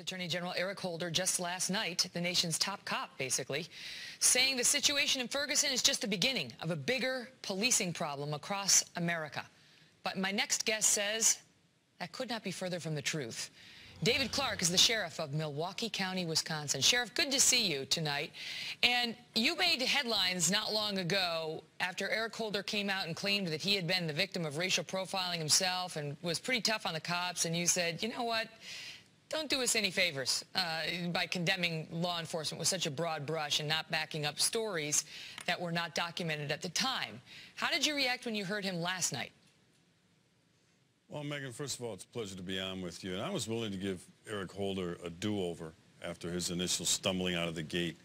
Attorney General Eric Holder just last night, the nation's top cop, basically, saying the situation in Ferguson is just the beginning of a bigger policing problem across America. But my next guest says that could not be further from the truth. David Clarke is the sheriff of Milwaukee County, Wisconsin. Sheriff, good to see you tonight. And you made headlines not long ago after Eric Holder came out and claimed that he had been the victim of racial profiling himself and was pretty tough on the cops. And you said, you know what? Don't do us any favors by condemning law enforcement with such a broad brush and not backing up stories that were not documented at the time. How did you react when you heard him last night? Well, Megyn, first of all, it's a pleasure to be on with you. And I was willing to give Eric Holder a do-over after his initial stumbling out of the gate,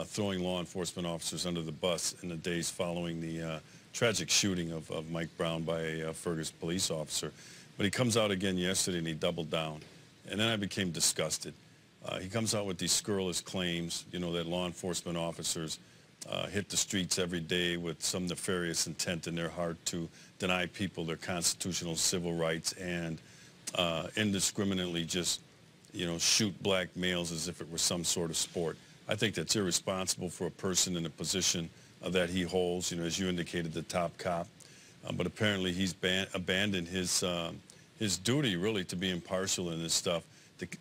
throwing law enforcement officers under the bus in the days following the tragic shooting of Mike Brown by a Ferguson police officer. But he comes out again yesterday and he doubled down. And then I became disgusted. He comes out with these scurrilous claims, you know, that law enforcement officers hit the streets every day with some nefarious intent in their heart to deny people their constitutional civil rights and indiscriminately just, you know, shoot black males as if it were some sort of sport. I think that's irresponsible for a person in a position that he holds, you know, as you indicated, the top cop. But apparently he's abandoned his duty, really, to be impartial in this stuff,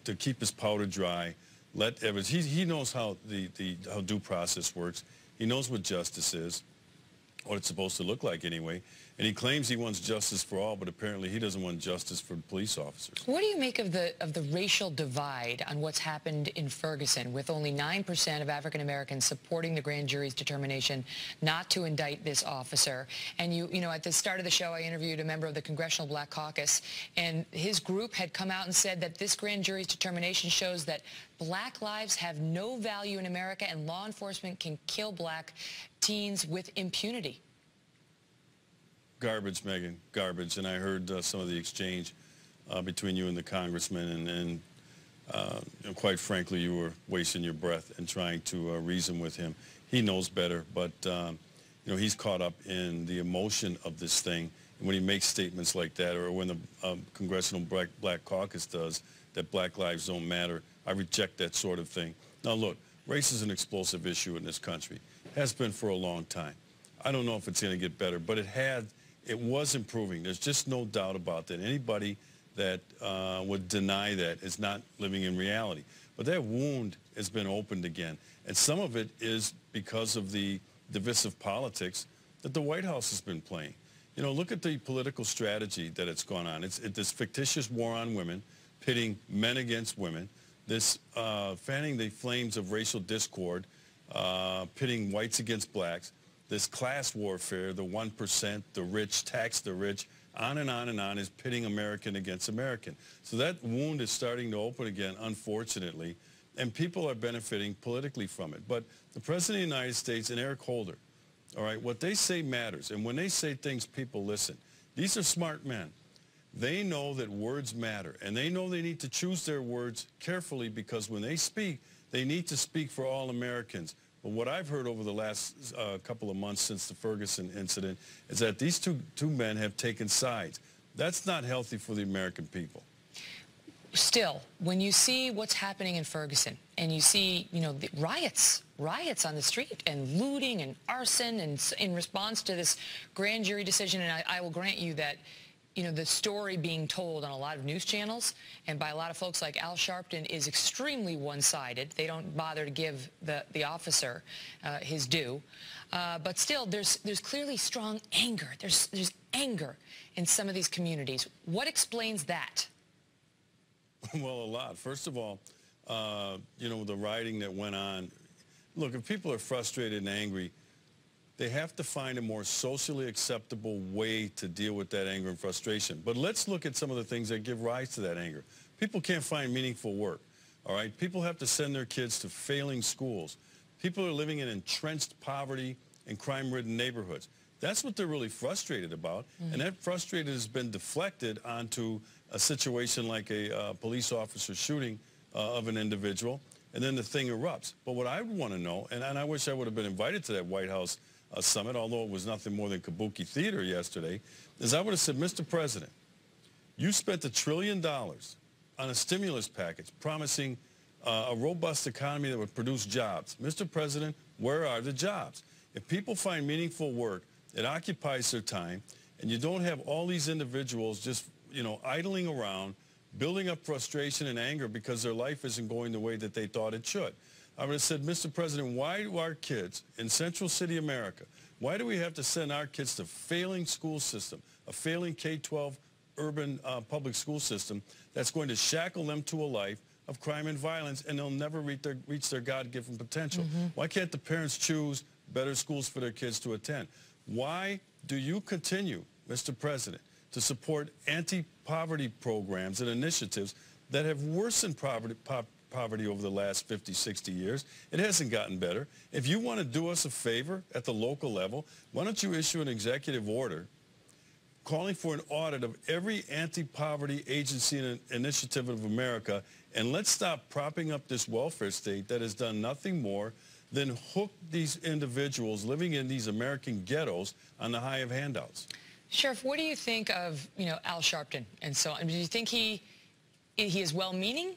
to keep his powder dry, let evidence. He knows how how due process works. He knows what justice is, what it's supposed to look like anyway. And he claims he wants justice for all, but apparently he doesn't want justice for police officers. What do you make of the racial divide on what's happened in Ferguson, with only 9% of African Americans supporting the grand jury's determination not to indict this officer? And you know, at the start of the show, I interviewed a member of the Congressional Black Caucus, and his group had come out and said that this grand jury's determination shows that black lives have no value in America and law enforcement can kill black teens with impunity. Garbage, Megyn, garbage. And I heard some of the exchange between you and the congressman, and you know, quite frankly, you were wasting your breath and trying to reason with him. He knows better, but you know, he's caught up in the emotion of this thing. And when he makes statements like that, or when the Congressional Black Caucus does, that black lives don't matter, I reject that sort of thing. Now, look, race is an explosive issue in this country. Has been for a long time. I don't know if it's going to get better, but it was improving. There's just no doubt about that. Anybody that would deny that is not living in reality. But that wound has been opened again. And some of it is because of the divisive politics that the White House has been playing. You know, look at the political strategy that it's gone on. It's this fictitious war on women, pitting men against women, this fanning the flames of racial discord, pitting whites against blacks, this class warfare, the 1%, the rich, tax the rich, on and on is pitting American against American. So that wound is starting to open again, unfortunately, and people are benefiting politically from it. But the President of the United States and Eric Holder, all right, what they say matters. And when they say things, people listen. These are smart men. They know that words matter, and they know they need to choose their words carefully, because when they speak, they need to speak for all Americans. But what I've heard over the last couple of months since the Ferguson incident is that these two men have taken sides. That's not healthy for the American people. Still, when you see what's happening in Ferguson and you see, you know, the riots on the street and looting and arson and in response to this grand jury decision, and I will grant you that, you know, the story being told on a lot of news channels and by a lot of folks like Al Sharpton is extremely one-sided. They don't bother to give the officer his due. But still, there's clearly strong anger. There's anger in some of these communities. What explains that? Well, a lot. First of all, you know, the rioting that went on. Look, if people are frustrated and angry, they have to find a more socially acceptable way to deal with that anger and frustration. But let's look at some of the things that give rise to that anger. People can't find meaningful work, all right? People have to send their kids to failing schools. People are living in entrenched poverty and crime-ridden neighborhoods. That's what they're really frustrated about, and that frustration has been deflected onto a situation like a police officer shooting of an individual, and then the thing erupts. But what I would want to know, and I wish I would have been invited to that White House summit, although it was nothing more than kabuki theater yesterday, is I would have said, Mr. President, you spent $1 trillion on a stimulus package promising a robust economy that would produce jobs. Mr. President, where are the jobs? If people find meaningful work, it occupies their time, and you don't have all these individuals just, idling around, building up frustration and anger because their life isn't going the way that they thought it should. I would have said, Mr. President, why do our kids in Central City, America, why do we have to send our kids to failing school system, a failing K-12 urban public school system that's going to shackle them to a life of crime and violence, and they'll never reach their God-given potential? Why can't the parents choose better schools for their kids to attend? Why do you continue, Mr. President, to support anti-poverty programs and initiatives that have worsened poverty over the last 50, 60 years? It hasn't gotten better. If you want to do us a favor at the local level, why don't you issue an executive order calling for an audit of every anti-poverty agency and initiative of America, and let's stop propping up this welfare state that has done nothing more than hook these individuals living in these American ghettos on the high of handouts. Sheriff, what do you think of, Al Sharpton and so on? Do you think he is well-meaning?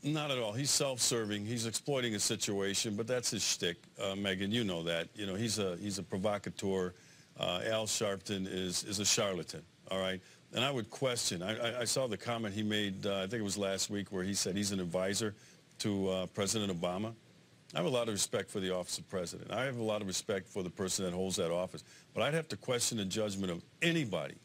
Not at all. He's self-serving. He's exploiting a situation, but that's his shtick. Megyn, you know that. He's a provocateur. Al Sharpton is a charlatan, all right? And I would question, I saw the comment he made, I think it was last week, where he said he's an advisor to President Obama. I have a lot of respect for the office of president. I have a lot of respect for the person that holds that office. But I'd have to question the judgment of anybody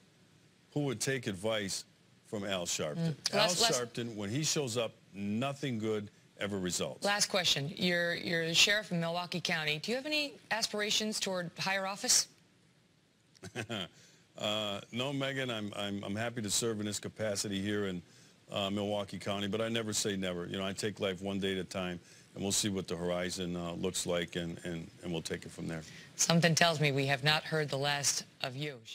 who would take advice from Al Sharpton. Al Sharpton, when he shows up, nothing good ever results. Last question. You're the sheriff in Milwaukee County. Do you have any aspirations toward higher office? No, Megyn. I'm happy to serve in this capacity here in Milwaukee County, but I never say never. I take life one day at a time, and we'll see what the horizon looks like, and we'll take it from there. Something tells me we have not heard the last of you, Sheriff.